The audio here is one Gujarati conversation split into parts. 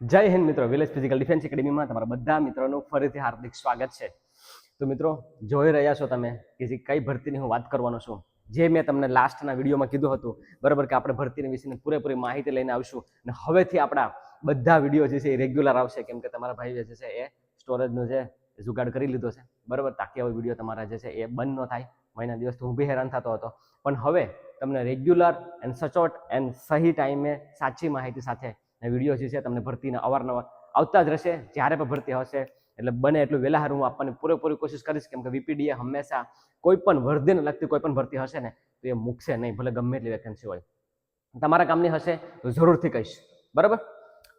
જય હિન્દ મિત્રો, વિલેજ ફિઝિકલ ડિફેન્સ એકેડેમીમાં તમારા બધા મિત્રોનું ફરીથી હાર્દિક સ્વાગત છે. તો મિત્રો, જોઈ રહ્યા છો તમે કે જે કઈ ભરતીની હું વાત કરવાનો છું, જે મેં તમને લાસ્ટના વિડીયોમાં કીધું હતું બરાબર કે આપણે ભરતીની વિશેની પૂરેપૂરી માહિતી લઈને આવશું અને હવેથી આપણા બધા વિડીયો જે છે એ રેગ્યુલર આવશે, કેમ કે તમારા ભાઈ જે છે એ સ્ટોરેજનો જે જુગાડ કરી લીધો છે બરાબર, તાકી હવે વિડીયો તમારા જે છે એ બંધ ન થાય. મહિના દિવસ તો હું બી હેરાન થતો હતો, પણ હવે તમને રેગ્યુલર એન્ડ સચોટ એન્ડ સહી ટાઈમે સાચી માહિતી સાથે વિડીયો જે છે તમને ભરતીના અવારનવાર આવતા જ રહેશે. જ્યારે પણ ભરતી હશે એટલે બને એટલું વહેલા હારું હું આપવાની પૂરેપૂરી કોશિશ કરીશ, કેમ કે વીપીડીએ હંમેશા કોઈ પણ વર્ધીને લગતી કોઈ પણ ભરતી હશે ને તો એ મૂકશે નહીં, ભલે ગમે એટલી વેકેન્સી હોય. તમારા કામની હશે તો જરૂરથી કહીશ બરાબર.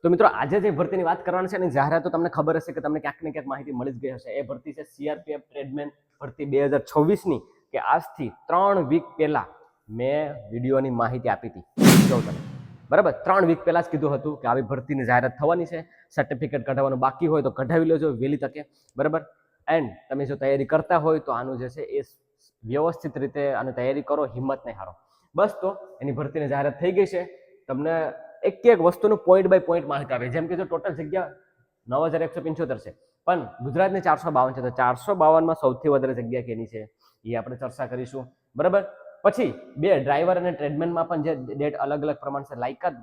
તો મિત્રો, આજે જે ભરતીની વાત કરવાની છે એની જાહેરાતો તમને ખબર હશે કે તમને ક્યાંક ને ક્યાંક માહિતી મળી જ ગઈ હશે. એ ભરતી છે સીઆરપીએફ ટ્રેડમેન ભરતી 2026ની, કે આજથી 3 વીક પહેલા મેં વિડીયોની માહિતી આપી હતી. જો તમે બરાબર 3 વીક પહેલા જ કીધું હતું કે આવી ભરતીની જાહેરાત થવાની છે. સર્ટિફિકેટ કઢાવવાનું બાકી હોય તો કઢાવી લેજો વહેલી તકે બરાબર. એન્ડ તમે જો તૈયારી કરતા હોય તો આનું જે છે એ વ્યવસ્થિત રીતે આની તૈયારી કરો, હિંમત નહીં હારો. બસ, તો એની ભરતીની જાહેરાત થઈ ગઈ છે. તમને એક એક વસ્તુનું પોઈન્ટ બાય પોઈન્ટ માહિતી આપે. જેમ કે જો ટોટલ જગ્યા 9175 છે, પણ ગુજરાતની 452 છે, તો 452માં સૌથી વધારે જગ્યા કેની છે એ આપણે ચર્ચા કરીશું બરાબર. પછી બે ડ્રાઈવર અને ટ્રેડમેનમાં પણ જે ડેટ અલગ અલગ પ્રમાણ છે, લાયકાત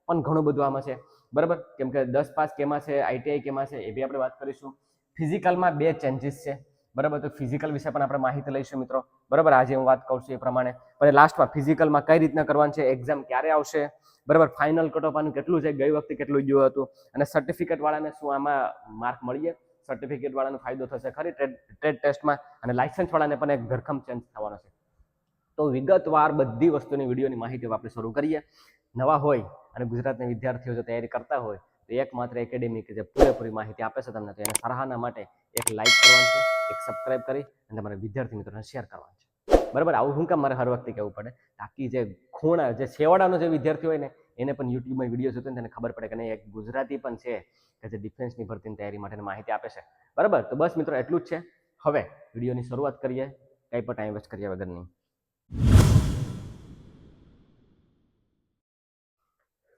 પણ ઘણું બધું આમાં છે બરાબર, કેમ કે 10 પાસ કેમાં છે, આઈટીઆઈ કેમાં છે એ બી આપણે વાત કરીશું. ફિઝિકલમાં 2 ચેન્જીસ છે બરાબર, તો ફિઝિકલ વિશે પણ આપણે માહિતી લઈશું મિત્રો બરાબર. આજે હું વાત કરું છું એ પ્રમાણે. અને લાસ્ટમાં ફિઝિકલમાં કઈ રીતના કરવાનું છે, એક્ઝામ ક્યારે આવશે બરાબર, ફાઇનલ કટ ઓફ આનું કેટલું છે, ગઈ વખતે કેટલું ગયું હતું, અને સર્ટિફિકેટ વાળાને શું આમાં માર્ક મળીએ, સર્ટિફિકેટ વાળાનો ફાયદો થશે ખરી ટ્રેડ ટેસ્ટમાં, અને લાયસન્સ વાળાને પણ એક ધરખમ ચેન્જ થવાનો છે. તો વિગતવાર બધી વસ્તુની વિડીયોની માહિતી આપણે શરૂ કરીએ. નવા હોય અને ગુજરાતના વિદ્યાર્થીઓ જો તૈયારી કરતા હોય તો એકમાત્ર એકેડેમી કે જે પૂરેપૂરી માહિતી આપે છે તમને, તો એને સરાહના માટે એક લાઇક કરવાનું છે, એક સબસ્ક્રાઇબ કરી અને તમારા વિદ્યાર્થી મિત્રોને શેર કરવાનું છે બરાબર. આવું શું કામ મારે હર વખતે કહેવું પડે, તાકી જે ખૂણા જે છેવાડાનો જે વિદ્યાર્થી હોય ને એને પણ યુટ્યુબમાં વિડીયો જોતો ને તેને ખબર પડે કે નહીં, એક ગુજરાતી પણ છે કે જે ડિફેન્સની ભરતીની તૈયારી માટેની માહિતી આપે છે બરાબર. તો બસ મિત્રો, એટલું જ છે. હવે વિડીયોની શરૂઆત કરીએ, કંઈ પણ ટાઈમ વેસ્ટ કર્યા વગરની.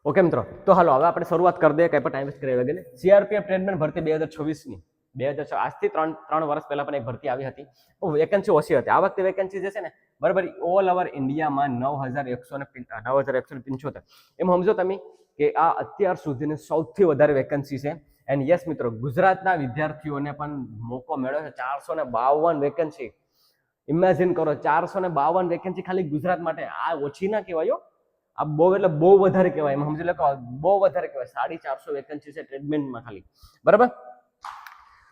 ઓકે મિત્રો, તો હાલો હવે આપણે શરૂઆત કરી દઈએ, કંઈ પણ ટાઈમ વેસ્ટ કર્યા વગર. સીઆરપીએફ ટ્રેડમેન ભરતી 2026ની, 2000 આજથી 3 વર્ષ પહેલા પણ એક ભરતી આવી હતી. વેકેન્સી ઓછી હતી. આ વખતે વેકેન્સી જે છે ને બરાબર, ઓલ ઓવર ઇન્ડિયામાં 9175. એમ સમજો તમે કે આ અત્યાર સુધીની સૌથી વધારે વેકેન્સી છે. એન્ડ યસ મિત્રો, ગુજરાતના વિદ્યાર્થીઓને પણ મોકો મળ્યો છે. 452 વેકેન્સી. ઇમેજિન કરો, 452 વેકેન્સી ખાલી ગુજરાત માટે. આ ઓછી ના કહેવાય, આ બહુ એટલે બહુ વધારે કહેવાય. એમ સમજી લો કે બહુ વધારે કહેવાય. 450 વેકેન્સી છે ટ્રેડમેનમાં ખાલી બરાબર.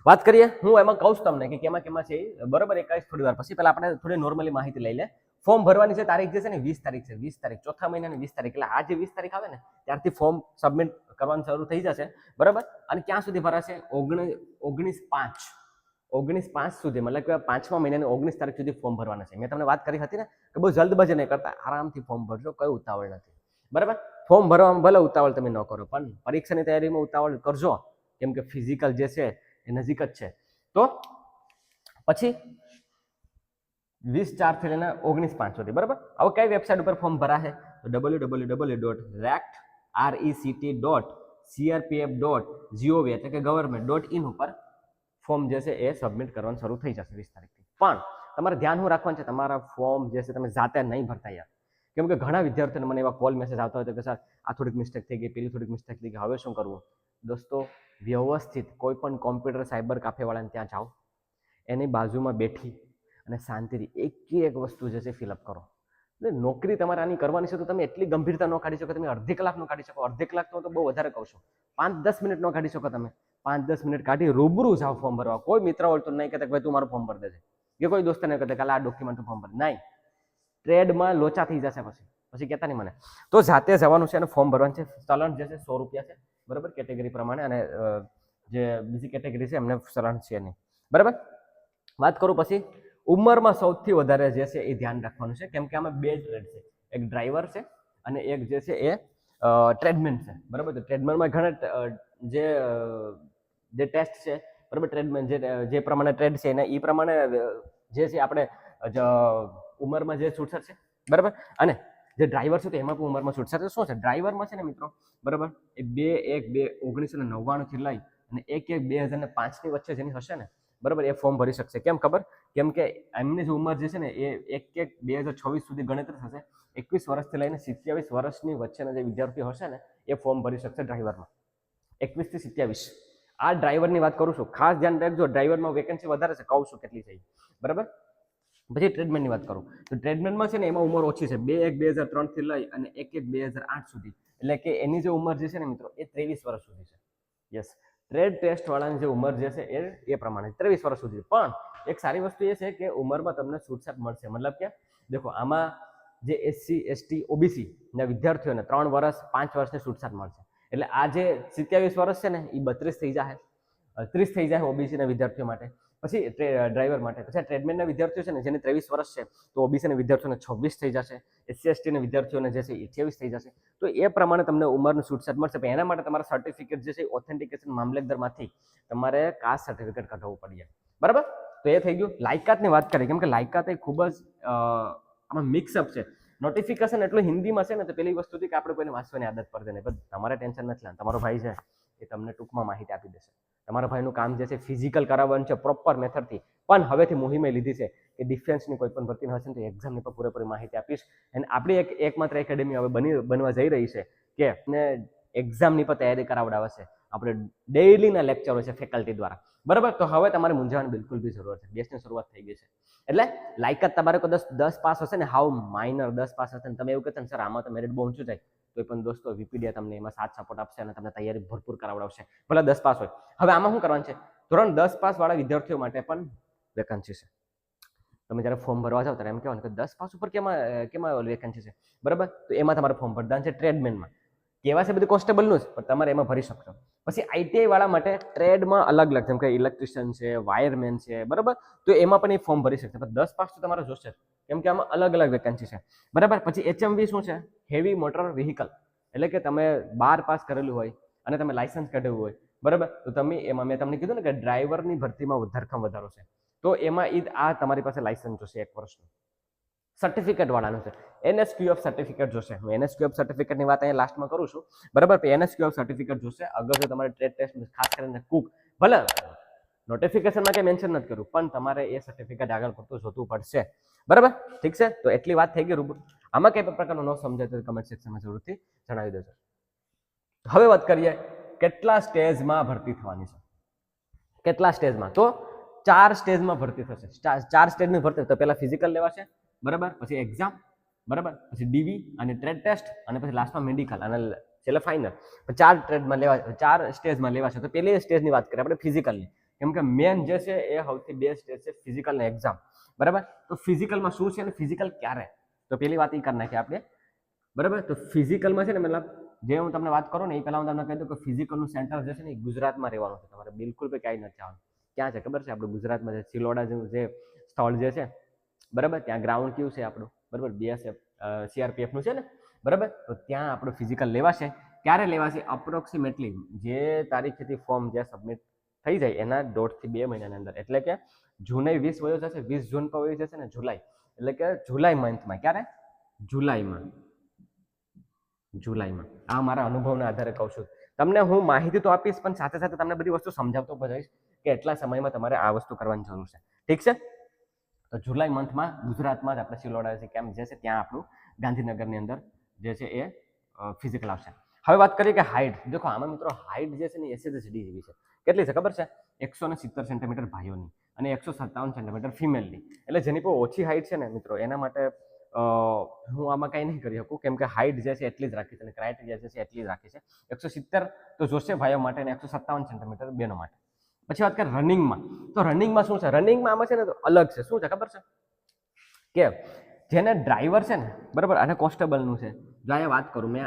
વાત કરીએ, હું એમાં કહું છું તમને કે કેમાં કેમાં છે બરાબર. એક થોડી વાર પછી પહેલા આપણે થોડી નોર્મલી માહિતી લઈ લે. ફોર્મ ભરવાની છે તારીખ જે છે ને 20 તારીખ છે. 20 તારીખ, ચોથા મહિનાની 20 તારીખ. એટલે આ જે 20 તારીખ આવે ને ત્યારથી ફોર્મ સબમિટ કરવાનું શરૂ થઈ જશે બરાબર. અને ક્યાં સુધી ભરાશે? 19/5 સુધી, મતલબ કે 5મા મહિનાની 19 તારીખ સુધી ફોર્મ ભરવાના છે. મેં તમને વાત કરી હતી ને કે બહુ જલ્દબાજી નહીં કરતા, આરામથી ફોર્મ ભરજો, કઈ ઉતાવળ નથી બરાબર. ફોર્મ ભરવામાં ભલે ઉતાવળ તમે ન કરો, પણ પરીક્ષાની તૈયારીમાં ઉતાવળ કરજો, કેમ કે ફિઝિકલ જે છે એ નજીક જ છે. તો પછી 20/4 થી લઈને 19/5 સુધી બરાબર. હવે કઈ વેબસાઇટ ઉપર ફોર્મ ભરાશે? તો www.rect.crpf.gov એટલે કે government.in ઉપર ફોર્મ જે છે એ સબમિટ કરવાનું શરૂ થઈ જશે 20 તારીખથી. પણ તમારે ધ્યાન શું રાખવાનું છે, તમારા ફોર્મ જે છે તમે જાતે નહીં ભરતા યાર. કેમ કે ઘણા વિદ્યાર્થીઓને મને એવા કોલ મેસેજ આવતા હોય કે સર આ થોડીક મિસ્ટેક થઈ ગઈ, પેલી થોડીક મિસ્ટેક થઈ ગઈ, હવે શું કરવું? દોસ્તો, વ્યવસ્થિત કોઈ પણ કોમ્પ્યુટર સાયબર કાફેવાળાને ત્યાં જાઓ, એની બાજુમાં બેઠી અને શાંતિથી એક વસ્તુ જે છે ફિલઅપ કરો. એટલે નોકરી તમારે આની કરવાની છે તો તમે એટલી ગંભીરતા ન કાઢી શકો. તમે અડધી કલાક ન કાઢી શકો. અડધી કલાક તો બહુ વધારે કહું છું. 5-10 મિનિટ ન કાઢી શકો તમે. 5-10 મિનિટ કાઢી રૂબરૂ જાઓ ફોર્મ ભરવા. કોઈ મિત્ર હોય તો નહીં કહેતા કે ભાઈ તું મારું ફોર્મ ભરી દેજે, કે કોઈ દોસ્તને કહેતા કે આ ડોક્યુમેન્ટ ફોર્મ ભર. નહીં, ટ્રેડમાં લોચા થઈ જશે પછી કહેતા નહીં મને. તો જાતે જવાનું છે અને ફોર્મ ભરવાનું છે. ચલણ જે છે 100 રૂપિયા છે બરાબર, કેટેગરી પ્રમાણે. અને જે બીજી કેટેગરી છે એમને ચલણ છે નહીં બરાબર. વાત કરું પછી, ઉંમરમાં સૌથી વધારે જે છે એ ધ્યાન રાખવાનું છે, કેમ કે આમાં 2 ટ્રેડ છે. એક ડ્રાઈવર છે અને એક જે છે એ ટ્રેડમેન છે બરાબર. તો ટ્રેડમેનમાં ઘણા જે ટેસ્ટ છે બરાબર, ટ્રેડમેન જે પ્રમાણે ટ્રેડ છે એને એ પ્રમાણે જે છે આપણે ઉંમરમાં જે છૂટછાટ છે બરાબર. અને જે ડ્રાઈવર છે તો એમાં પણ ઉંમરમાં છૂટછાટ શું છે ડ્રાઈવરમાં છે ને મિત્રો, બરાબર, એ 2/1/1999 લઈ અને 1/1/2005 ની વચ્ચે જેની હશે ને, બરાબર, એ ફોર્મ ભરી શકશે. કેમ ખબર? કેમ કે એમની જે ઉંમર જે છે ને એ 1/1/2026 સુધી ગણતરી થશે. 21 વર્ષથી લઈને 27 વર્ષની વચ્ચેના જે વિદ્યાર્થીઓ હશે ને એ ફોર્મ ભરી શકશે ડ્રાઈવરમાં, 21 થી 27. આ ડ્રાઈવરની વાત કરું છું, ખાસ ધ્યાન રાખજો, ડ્રાઈવરમાં વેકેન્સી વધારે છે, કહું છું કેટલી થઈ, બરાબર. પછી ટ્રેડમેનની વાત કરું તો ટ્રેડમેનમાં છે ને એમાં ઉંમર ઓછી છે, 2/1/2003 થી લઈ અને 1/1/2008 સુધી, એટલે કે એની જે ઉંમર જે છે ને મિત્રો એ 23 વર્ષ સુધી છે. યસ, ટ્રેડ ટેસ્ટ વાળાની જે ઉંમર જે છે એ પ્રમાણે 23 વર્ષ સુધી. પણ એક સારી વસ્તુ એ છે કે ઉંમરમાં તમને છૂટછાટ મળશે. મતલબ કે દેખો, આમાં જે SC ST OBC ના વિદ્યાર્થીઓને 3 વર્ષ 5 વર્ષની છૂટછાટ મળશે. એટલે આ જે 27 વર્ષ છે ને એ 32 થઈ જાય, 30 થઈ જાય OBC ના વિદ્યાર્થીઓ માટે. પછી ડ્રાઈવર માટે. પછી ટ્રેડમેનના વિદ્યાર્થીઓ છે ને જેને 23 વર્ષ છે તો OBC ના વિદ્યાર્થીઓને 26 થઈ જશે, SC ST ના વિદ્યાર્થીઓને જે છે 28 થઈ જશે. તો એ પ્રમાણે તમને ઉંમરનું છૂટછાટ મળશે. પણ એના માટે તમારા સર્ટિફિકેટ જે છે ઓથેન્ટિકેશન મામલતદારમાંથી તમારે કાસ્ટ સર્ટિફિકેટ કઢાવવું પડે, બરાબર. તો એ થઈ ગયું. લાયકાતની વાત કરીએ, કેમ કે લાયકાત એ ખૂબ જ આમાં મિક્સઅપ છે. નોટિફિકેશન એટલું હિન્દીમાં છે ને તો પેલી વસ્તુ કે આપણે કોઈને વાંચવાની આદત પડે નહીં, પણ તમારે ટેન્શન નથી લેવાનું. તમારો ભાઈ છે એ તમને ટૂંકમાં માહિતી આપી દેશે. તમારા ભાઈનું કામ જે છે ફિઝિકલ કરાવવાનું છે પ્રોપર મેથડથી. પણ હવેથી મુહિમે લીધી છે કે ડિફેન્સની કોઈ પણ ભરતી હશે ને તો એક્ઝામની પણ પૂરેપૂરી માહિતી આપીશ. અને આપણી એકમાત્ર એકેડેમી હવે બનવા જઈ રહી છે કે એક્ઝામની પણ તૈયારી કરાવડાવે છે. આપણે ડેઇલીના લેક્ચરો છે ફેકલ્ટી દ્વારા, બરાબર. તો હવે તમારે મૂંઝાવાની બિલકુલ બી જરૂર છે. બેચની શરૂઆત થઈ ગઈ છે. એટલે લાયકાત તમારે કોઈ 10 પાસ હશે ને, હાવ માઇનર 10 પાસ હશે ને તમે એવું કહેતા ને સર આમાં તો મેરિટ બહુ ઊંચું જાય, તો પણ દોસ્તો વીપીડીઆ તમને એમાં સાથ સપોર્ટ આપશે અને તમને તૈયારી ભરપૂર કરાવડાવશે, ભલે 10 પાસ હોય. હવે આમાં શું કરવાનું છે, ધોરણ 10 પાસ વાળા વિદ્યાર્થીઓ માટે પણ વેકન્સી છે. તમે જ્યારે ફોર્મ ભરવા જાઓ ત્યારે એમ કહેવાનું કે 10 પાસ ઉપર કેમાં વેકન્સી છે, બરાબર. તો એમાં તમારે ફોર્મ ભરવાનું છે. ટ્રેડમેનમાં કેવા છે બધું કોન્સ્ટેબલનું જ, પણ તમારે એમાં ભરી શકશો. પછી આઈટીઆઈ વાળા માટે ટ્રેડમાં અલગ અલગ, જેમ કે ઇલેક્ટ્રિશિયન છે, વાયરમેન છે, બરાબર. તો એમાં પણ એ ફોર્મ ભરી શકશે. પણ 10 પાસ તો તમારે જોશે, કેમ કે આમાં અલગ અલગ વેકન્સી છે, બરાબર. પછી HMV શું છે? હેવી મોટર વ્હીકલ, એટલે કે તમે 12 પાસ કરેલું હોય અને તમે લાયસન્સ કાઢ્યું હોય, બરાબર. તો તમે એમાં મેં તમને કીધું ને કે ડ્રાઈવરની ભરતીમાં વધારો છે, તો એમાં આ તમારી પાસે લાયસન્સ જોશે 1 વર્ષનું. સર્ટિફિકેટ વાળાનું છે, NSQF સર્ટિફિકેટ જોશે. હું NSQF સર્ટિફિકેટની વાત અહીંયા લાસ્ટમાં કરું છું, બરાબર. NSQF સર્ટિફિકેટ જોશે. અગર જો તમારે ટ્રેડ ટેસ્ટ ખાસ કરીને કુક, ભલે નોટિફિકેશનમાં કંઈ મેન્શન નથી કર્યું, પણ તમારે એ સર્ટિફિકેટ આગળ પડતું જોતું પડશે, બરાબર. ઠીક છે, તો એટલી વાત થઈ ગઈ રૂબરૂ. આમાં કઈ પ્રકારનું ન સમજાય તો કમેન્ટ સેક્શનમાં જરૂરથી જણાવી દેજો. હવે વાત કરીએ કેટલા સ્ટેજમાં ભરતી થવાની છે. કેટલા સ્ટેજમાં? તો 4 સ્ટેજમાં ભરતી થશે. 4 સ્ટેજની ભરતી. તો પહેલા ફિઝિકલ લેવાશે, બરાબર. પછી એક્ઝામ, બરાબર. પછી ડીવી અને ટ્રેડ ટેસ્ટ અને પછી લાસ્ટમાં મેડિકલ અને છેલ્લે ફાઇનલ. 4 ટ્રેડમાં લેવા, 4 સ્ટેજમાં લેવાશે. તો પહેલી સ્ટેજની વાત કરીએ આપણે ફિઝિકલની, કેમ કે મેન જે છે એ સૌથી બેસ્ટ સ્ટેજ છે ફિઝિકલ અને એક્ઝામ, બરાબર. તો ફિઝિકલમાં શું છે અને ફિઝિકલ ક્યારે? તો પહેલી વાત એ કરી નાખીએ આપણે, બરાબર. તો ફિઝિકલમાં છે ને, મતલબ જે હું તમને વાત કરું ને એ પહેલા હું તમને કહી દઉં કે ફિઝિકલનું સેન્ટર જે છે ને એ ગુજરાતમાં રહેવાનું છે. તમારે બિલકુલ કંઈ ક્યાંય નથી આવવાનું. ક્યાં છે ખબર છે? આપણે ગુજરાતમાં છે ચિલોડા જે સ્થળ જે છે, બરાબર. ત્યાં ગ્રાઉન્ડ કયું છે આપણું, બરાબર, BSF CRPF નું છે ને, બરાબર. તો ત્યાં આપણું ફિઝિકલ લેવાશે. ક્યારે લેવાશે? અપ્રોક્સિમેટલી જે તારીખથી ફોર્મ જે સબમિટ થઈ જાય એના 1.5 થી 2 મહિનાની અંદર. એટલે કે જૂને 20 વયો જશે, 20 જૂન પર વયો જશે ને જુલાઈ, એટલે કે જુલાઈ મંથમાં. ક્યારે? જુલાઈમાં. આ મારા અનુભવના આધારે કહું છું તમને. હું માહિતી તો આપીશ પણ સાથે સાથે તમને બધી વસ્તુ સમજાવતો જઈશ કે એટલા સમયમાં તમારે આ વસ્તુ કરવાની જરૂર છે. ઠીક છે, તો જુલાઈ મંથમાં ગુજરાતમાં જ આપણે સિલોડા કેમ્પ જે છે ત્યાં આપણું ગાંધીનગરની અંદર જે છે એ ફિઝિકલ આવશે. હવે વાત કરીએ કે હાઇટ. દેખો આમાં મિત્રો હાઇટ જે છે ને SHD જેવી છે. કેટલી છે ખબર છે? 170 સેન્ટીમીટર ભાઈઓની અને 157 સેન્ટીમીટર ફિમેલની. એટલે જેની પર ઓછી હાઇટ છે ને મિત્રો એના માટે હું આમાં કંઈ નહીં કરી શકું, કેમ કે હાઇટ જે છે એટલી જ રાખી છે અને ક્રાઇટેરિયા જે છે એટલી જ રાખી છે. 170 તો જોશે ભાઈઓ માટે અને 157 સેન્ટીમીટર બહેનો માટે. પછી વાત કરીએ રનિંગમાં. તો રનિંગમાં શું છે? રનિંગમાં આમાં છે ને તો અલગ છે. શું છે ખબર છે? કે જેને ડ્રાઈવર છે ને, બરાબર, અને કોન્સ્ટેબલનું છે. જો અહીંયા વાત કરું મેં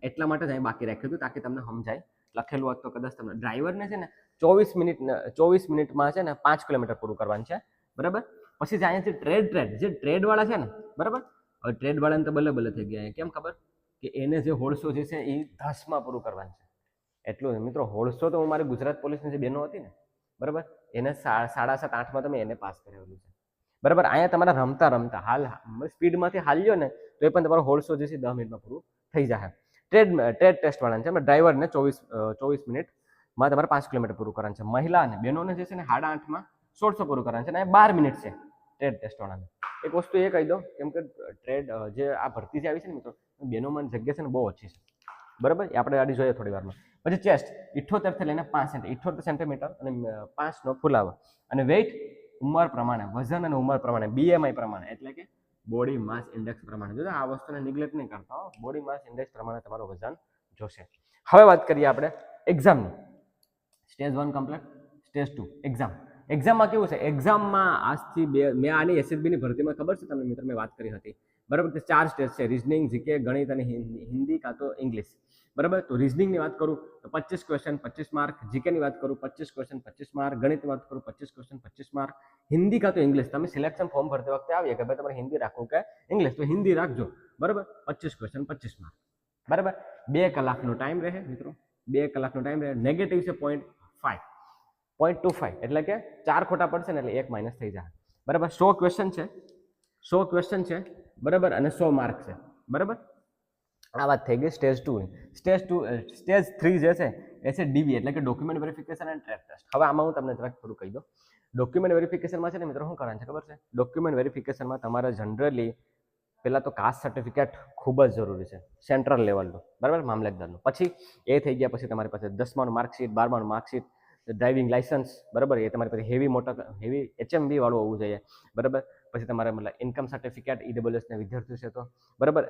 એટલા માટે જ અહીં બાકી રાખ્યું હતું તાકી તમને સમજાય. લખેલું હોત તો કદાચ તમને. ડ્રાઈવરને છે ને 24 મિનિટમાં છે ને 5 કિલોમીટર પૂરું કરવાનું છે, બરાબર. પછી જે અહીંયા જે ટ્રેડ વાળા છે ને, બરાબર. હવે ટ્રેડ વાળાને તો બલ્લે થઈ ગયા. કેમ ખબર? કે એને જે 150 જે છે એ 10માં પૂરું કરવાનું છે. એટલું મિત્રો. 150 તો હું મારી ગુજરાત પોલીસની જે બહેનો હતી ને, બરાબર, એને 7.5-8માં તમે એને પાસ કરાવેલું છે, બરાબર. અહીંયા તમારા રમતા હાલ સ્પીડમાંથી હાલ્યો ને તો એ પણ તમારો હોલ્સો જે છે 10 મિનિટમાં પૂરું થઈ જાય. ટ્રેડ ટેસ્ટ વાળાને છે ડ્રાઈવરને 24 મિનિટમાં તમારે 5 કિલોમીટર પૂરું કરવાનું છે. મહિલા અને બહેનોને જે છે ને 8:30માં 1600 પૂરું કરવાનું છે, અને 12 મિનિટ છે ટ્રેડ ટેસ્ટ વાળાને. એક વસ્તુ એ કહી દો, કેમ કે ટ્રેડ જે આ ભરતી જે આવી છે ને મિત્રો, બહેનોમાં જગ્યા છે ને બહુ ઓછી છે, બરાબર. એ આપણે આડી જોઈએ થોડી વારમાં. પછી ચેસ્ટ 78 થી લઈને 78 સેન્ટીમીટર અને 5નો ફુલાવો, અને વેઇટ ઉંમર પ્રમાણે, વજન અને ઉંમર પ્રમાણે, BMI પ્રમાણે, એટલે કે બોડી માસ ઇન્ડેક્સ પ્રમાણે. જો આ વસ્તુને નિગ્લેક્ટ નહીં કરતા, બોડી માસ ઇન્ડેક્સ પ્રમાણે તમારું વજન જોશે. હવે વાત કરીએ આપણે એક્ઝામની. Stage 1 complete, stage 2 exam. એક્ઝામમાં કેવું છે, એક્ઝામમાં આજથી મેં આની SSBની ભરતીમાં ખબર છે તમને મિત્રો, મેં વાત કરી હતી, બરાબર. તે 4 સ્ટેજ છે: રીઝનિંગ, જીકે, ગણિત અને હિન્દી કાં તો ઇંગ્લિશ, બરાબર. તો રીઝનિંગની વાત કરું તો 25 ક્વેશ્ચન 25 માર્ક, જીકેની વાત કરું 25 ક્વેશ્ચન 25 માર્ક, ગણિતની વાત કરું 25 ક્વેશ્ચન 25 માર્ક, હિન્દી કાં તો ઇંગ્લિશ. તમે સિલેક્શન ફોર્મ ભરતી વખતે આવીએ કે ભાઈ તમારે હિન્દી રાખવું કે ઇંગ્લિશ, તો હિન્દી રાખજો, બરાબર. 25 ક્વેશ્ચન 25 માર્ક, બરાબર. 2 કલાકનો ટાઈમ રહે મિત્રો, 2 કલાકનો ટાઈમ રહે. નેગેટિવ છે 0.25, એટલે કે 4 ખોટા પડશે ને એટલે 1 માઇનસ થઈ જાય, બરાબર. 100 ક્વેશ્ચન છે, બરાબર, અને 100 માર્ક છે, બરાબર. આ વાત થઈ ગઈ સ્ટેજ 2 ની. સ્ટેજ 3 જે છે એ છે DV, એટલે કે document verification and trade test. હવે આમાં હું તમને જરાક થોડું કહી દઉં. ડોક્યુમેન્ટ વેરિફિકેશનમાં છે ને મિત્રો શું કરવાનું છે ખબર છે? ડોક્યુમેન્ટ વેરિફિકેશનમાં તમારે જનરલી પહેલાં તો કાસ્ટ સર્ટિફિકેટ ખૂબ જ જરૂરી છે, સેન્ટ્રલ લેવલનું, બરાબર, મામલતદારનું. પછી એ થઈ ગયા પછી તમારી પાસે 10માનું માર્કશીટ, 12માનું માર્કશીટ, ડ્રાઇવિંગ લાઇસન્સ, બરાબર. એ તમારી પાસે હેવી HMV વાળું હોવું જોઈએ, બરાબર. પછી તમારે મતલબ ઇન્કમ સર્ટિફિકેટ, EWSના વિદ્યાર્થીઓ છે તો, બરાબર.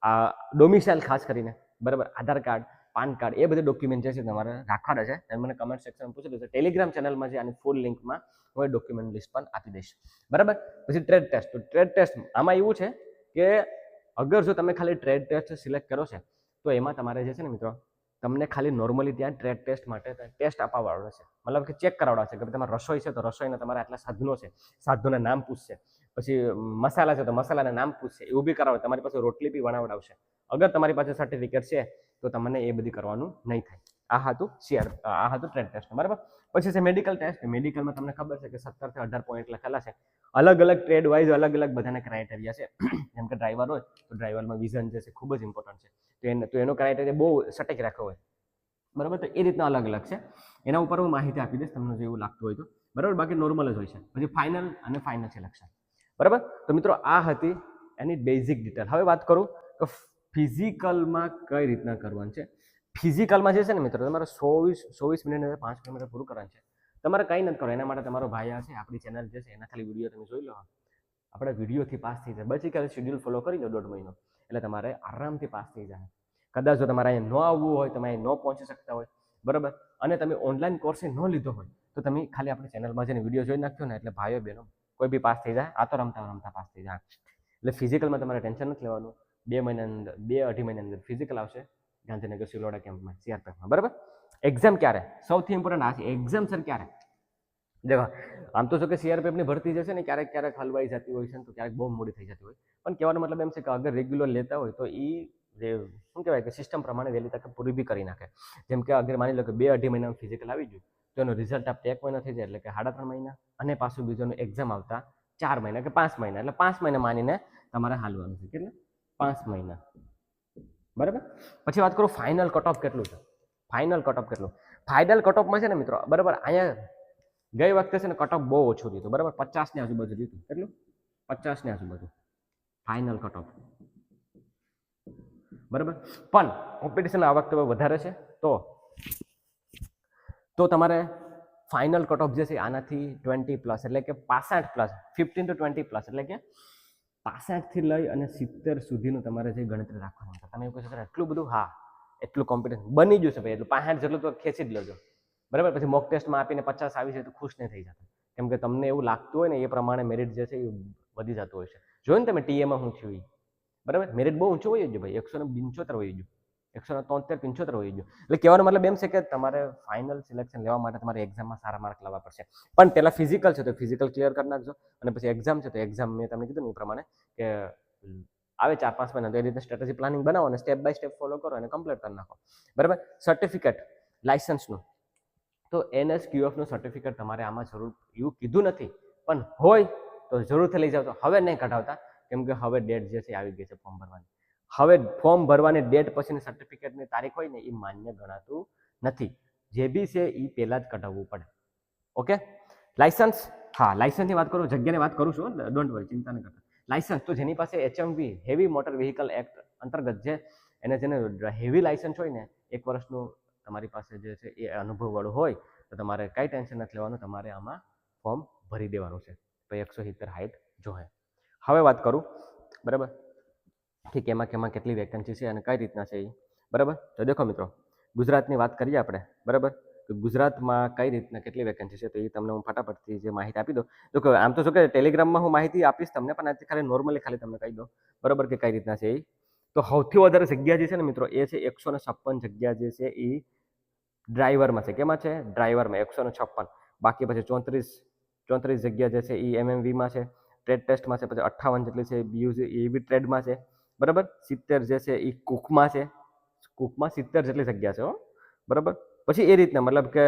આ ડોમિસાઇલ ખાસ કરીને, બરાબર, આધાર કાર્ડ, પાન કાર્ડ, એ બધા ડોક્યુમેન્ટ જે છે તમારે રાખવાના છે. તમે મને કમેન્ટ સેક્શનમાં પૂછી લેજો. ટેલિગ્રામ ચેનલમાં જે આની ફૂલ લિંકમાં હું ડોક્યુમેન્ટ લિસ્ટ પણ આપી દઈશ, બરાબર. પછી ટ્રેડ ટેસ્ટ. તો ટ્રેડ ટેસ્ટ આમાં એવું છે કે અગર જો તમે ખાલી ટ્રેડ ટેસ્ટ સિલેક્ટ કરો છે તો એમાં તમારે જે છે ને મિત્રો, તમને ખાલી નોર્મલી ત્યાં ટ્રેડ ટેસ્ટ માટે ટેસ્ટ આપવાવાળો છે, મતલબ કે ચેક કરાવડા છે કે તમારે રસોઈ છે તો રસોઈના તમારે આટલા સાધનો છે, સાધનોના નામ પૂછશે. પછી મસાલા છે તો મસાલાના નામ પૂછશે, એવું બી કરાવે. તમારી પાસે રોટલી બી વણાવડાવશે. અગર તમારી પાસે સર્ટિફિકેટ છે તો તમને એ બધી કરવાનું નહીં થાય. આ હતું ટ્રેડ ટેસ્ટ, બરાબર. પછી છે મેડિકલ ટેસ્ટ. મેડિકલમાં તમને ખબર છે કે 17 થી 18 પોઈન્ટ લખેલા છે. અલગ અલગ ટ્રેડ વાઇઝ અલગ અલગ બધાના ક્રાઇટેરિયા છે. જેમ કે ડ્રાઈવર હોય તો ડ્રાઈવરમાં વિઝન જે છે ખૂબ જ ઇમ્પોર્ટન્ટ છે, તો એનો ક્રાઇટેરિયા બહુ સટેક રાખ્યો હોય, બરાબર. તો એ રીતના અલગ અલગ છે. એના ઉપર હું માહિતી આપી દઈશ તમને જેવું લાગતું હોય તો, બરાબર. બાકી નોર્મલ જ હોય છે. પછી ફાઇનલ અને ફાઇનલ સિલેક્શન, બરાબર. તો મિત્રો આ હતી એની બેઝિક ડિટેલ. હવે વાત કરું તો ફિઝિકલમાં કઈ રીતના કરવાનું છે. ફિઝિકલમાં જે છે ને મિત્રો, તમારે 24 મિનિટ અને 5 કિલોમીટર પૂરું કરવાનું છે. તમારે કંઈ નથી કરવાનું. એના માટે તમારો ભાઈ છે, આપણી ચેનલ જે છે એના ખાલી વિડીયો તમે જોઈ લો, આપણે વિડીયોથી પાસ થઈ જાય. બચી ખાલી શેડ્યુલ ફોલો કરી લો 1.5 મહિનો, એટલે તમારે આરામથી પાસ થઈ જાય. કદાચ જો તમારે અહીંયા ન આવવું હોય, તમે અહીં ન પહોંચી શકતા હોય, બરાબર, અને તમે ઓનલાઈન કોર્સ ન લીધો હોય તો તમે ખાલી આપણી ચેનલમાં જઈને વિડીયો જોઈ નાખજો ને, એટલે ભાઈઓ બહેનો કોઈ બી પાસ થઈ જાય. આ તો રમતા પાસ થઈ જાય. એટલે ફિઝિકલમાં તમારે ટેન્શન નથી લેવાનું. 2 મહિનાની અંદર, 2-2.5 મહિનાની અંદર ફિઝિકલ આવશે ગાંધીનગર સિલોડા કેમ્પમાં, CRPFમાં, બરાબર. એક્ઝામ ક્યારે? સૌથી ઇમ્પોર્ટન્ટ આ છે, એક્ઝામ સર ક્યારે? દેખો, આમ તો જો કે CRPFની ભરતી જે છે ને ક્યારેક હલવાઈ જતી હોય છે, તો ક્યારેક બહુ મોડી થઈ જતી હોય. પણ કહેવાનો મતલબ એમ છે કે અગર રેગ્યુલર લેતા હોય તો એ શું કહેવાય કે સિસ્ટમ પ્રમાણે વહેલી તકે પૂરી બી કરી નાખે. જેમ કે અગર માની લો કે 2-2.5 મહિનામાં ફિઝિકલ આવી ગયું તો એનો રિઝલ્ટ આપતા 1 મહિનો થઈ જાય, એટલે કે 3.5 મહિના, અને પાછું બીજોનું એક્ઝામ આવતા 4 મહિના કે 5 મહિના, એટલે 5 મહિના માનીને તમારે હાલવાનું છે. કેટલા? 5 મહિના, બરાબર. પછી વાત કરું ફાઇનલ કટ ઓફ કેટલું છે. ફાઇનલ કટ ઓફમાં છે ને મિત્રો, બરાબર, અહીંયા ગઈ વખતે છે ને કટ ઓફ બહુ ઓછું દીધું, બરાબર. 50 ની આજુબાજુ દીધું. કેટલું? 50 ની આજુબાજુ ફાઇનલ કટ ઓફ, બરાબર. પણ કોમ્પિટિશન આ વખતે વધારે છે, તો તમારે ફાઇનલ કટ ઓફ જે છે આનાથી 20+, એટલે કે 65+, 15 to 20+, એટલે કે 65 થી લઈ અને 70 સુધીનું તમારે જે ગણતરી રાખવાનું છે. તમે એવું કહો છો એટલું બધું? હા, એટલું કોમ્પિટિશન બની ગયું છે ભાઈ, એટલું 65 જેટલું તો ખેંચી જ લેજો, બરાબર. પછી મોક ટેસ્ટમાં આપીને 50 આવી જાય તો ખુશ નહીં થઈ જતા, કેમ કે તમને એવું લાગતું હોય ને એ પ્રમાણે મેરિટ જે છે એ વધી જતું હોય છે. જોયું ને તમે TAમાં શું થયું, બરાબર. મેરિટ બહુ ઊંચું હોય જ ભાઈ, 175 હોય ગયું, 173-75 હોય ગયું. એટલે કહેવાનો મતલબ એમ છે કે તમારે ફાઇનલ સિલેક્શન લેવા માટે તમારે એક્ઝામમાં સારા માર્ક લાવવા પડશે. પણ પહેલા ફિઝિકલ છે તો ફિઝિકલ ક્લિયર કરી નાખજો, અને પછી એક્ઝામ છે તો એક્ઝામ મેં તમને કીધું ને એ પ્રમાણે કે આવે 4-5 મહિના, તો એ રીતે સ્ટ્રેટેજી પ્લાનિંગ બનાવો અને સ્ટેપ બાય સ્ટેપ ફોલો કરો અને કમ્પ્લીટ કરી નાખો, બરાબર. સર્ટિફિકેટ લાઇસન્સનું તો NSQFનું સર્ટિફિકેટ તમારે આમાં જરૂર, એવું કીધું નથી પણ હોય તો જરૂરથી લઈ જાવ. તો હવે નહીં કઢાવતા, કેમ કે હવે ડેટ જે છે આવી ગઈ છે ફોર્મ ભરવાની. હવે ફોર્મ ભરવાની ડેટ પછીની સર્ટિફિકેટની તારીખ હોય ને એ માન્ય ગણાતું નથી. જે બી છે એ પહેલાં જ કઢાવવું પડે. Okay, licence. હા, લાયસન્સની વાત કરું, જગ્યાની વાત કરું છું, ડોન્ટ વરી, ચિંતા નહીં કરતા. લાયસન્સ તો જેની પાસે HMV heavy motor vehicle act અંતર્ગત જે જેને હેવી લાયસન્સ હોય ને, 1 વર્ષનું તમારી પાસે જે છે એ અનુભવવાળું હોય તો તમારે કાંઈ ટેન્શન નથી લેવાનું, તમારે આમાં ફોર્મ ભરી દેવાનું છે. તો 170 હાઇટ જોહે. હવે વાત કરું, બરાબર, કે કેમાં કેટલી વેકેન્સી છે અને કઈ રીતના છે એ, બરાબર. તો દેખો મિત્રો, ગુજરાતની વાત કરીએ આપણે, બરાબર. તો ગુજરાતમાં કઈ રીતના કેટલી વેકેન્સી છે તો એ તમને હું ફટાફટથી જે માહિતી આપી દઉં. જો કે આમ તો જો કે ટેલિગ્રામમાં હું માહિતી આપીશ તમને, પણ આજે ખાલી નોર્મલી ખાલી તમને કહી દઉં, બરાબર, કે કઈ રીતના છે એ. તો સૌથી વધારે જગ્યા જે છે ને મિત્રો, એ છે 156 જગ્યા જે છે એ ડ્રાઈવરમાં છે. કેમાં છે? ડ્રાઈવરમાં 156. બાકી પછી 34 જગ્યા જે છે એ MMVમાં છે, ટ્રેડ ટેસ્ટમાં છે. પછી 58 જેટલી છે BUC એવી ટ્રેડમાં છે, બરાબર. 70 જે છે એ કુકમાં છે, કુકમાં 70 જેટલી જગ્યા છે, બરાબર. પછી એ રીતના મતલબ કે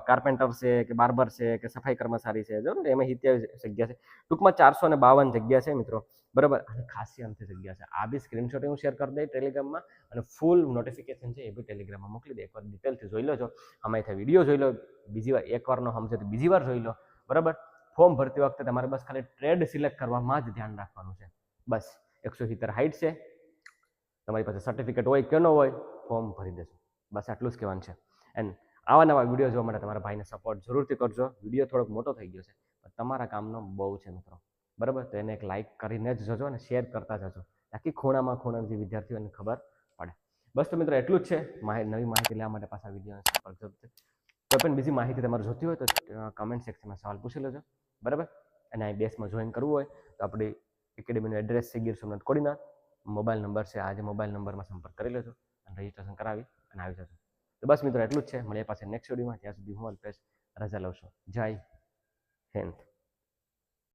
કાર્પેન્ટર છે કે બાર્બર છે કે સફાઈ કર્મચારી છે, જો એમાં 70 જગ્યા છે. ટૂંકમાં 452 જગ્યા છે મિત્રો, બરાબર. અને ખાસી અંતે જગ્યા છે. આ બી સ્ક્રીનશોટ હું શેર કરી દઈ ટેલિગ્રામમાં, અને ફૂલ નોટિફિકેશન છે એ બી ટેલિગ્રામમાં મોકલી દે. એકવાર ડિટેલથી જોઈ લેજો, આમાંથી વિડીયો જોઈ લો, બીજી વાર એકવારનો સમજો તો બીજી વાર જોઈ લો, બરાબર. ફોર્મ ભરતી વખતે તમારે બસ ખાલી ટ્રેડ સિલેક્ટ કરવામાં જ ધ્યાન રાખવાનું છે. બસ 170 હાઇટ છે, તમારી પાસે સર્ટિફિકેટ હોય કે ન હોય, ફોર્મ ભરી દેજો. બસ આટલું જ કહેવાનું છે. એન્ડ આવા નવા વિડીયો જોવા માટે તમારા ભાઈને સપોર્ટ જરૂરથી કરજો. વિડીયો થોડોક મોટો થઈ ગયો છે, પણ તમારા કામનો બહુ છે મિત્રો, બરાબર. તો એને એક લાઇક કરીને જ જજો અને શેર કરતા જજો, તાકી ખૂણામાં જે વિદ્યાર્થીઓને ખબર પડે. બસ તો મિત્રો એટલું જ છે. નવી માહિતી લેવા માટે પાછા વિડીયોને સંપર્ક જરૂર છે. કોઈ પણ બીજી માહિતી તમારે જોતી હોય તો કમેન્ટ સેક્શનમાં સવાલ પૂછી લેજો, બરાબર. અને અહીં બેસમાં જોઈન કરવું હોય તો આપણી એકેડેમીનું એડ્રેસ છે ગીર સોમનાથ કોડીનાર. મોબાઈલ નંબર છે, આજે મોબાઈલ નંબરમાં સંપર્ક કરી લેજો અને રજીસ્ટ્રેશન કરાવી અને આવી જજો. તો બસ મિત્રો એટલું જ છે. મળીએ પાછા નેક્સ્ટ વિડીયોમાં. ત્યાં સુધી હું અલ્પેશ રજા લઉં છું. જય હિન્દ.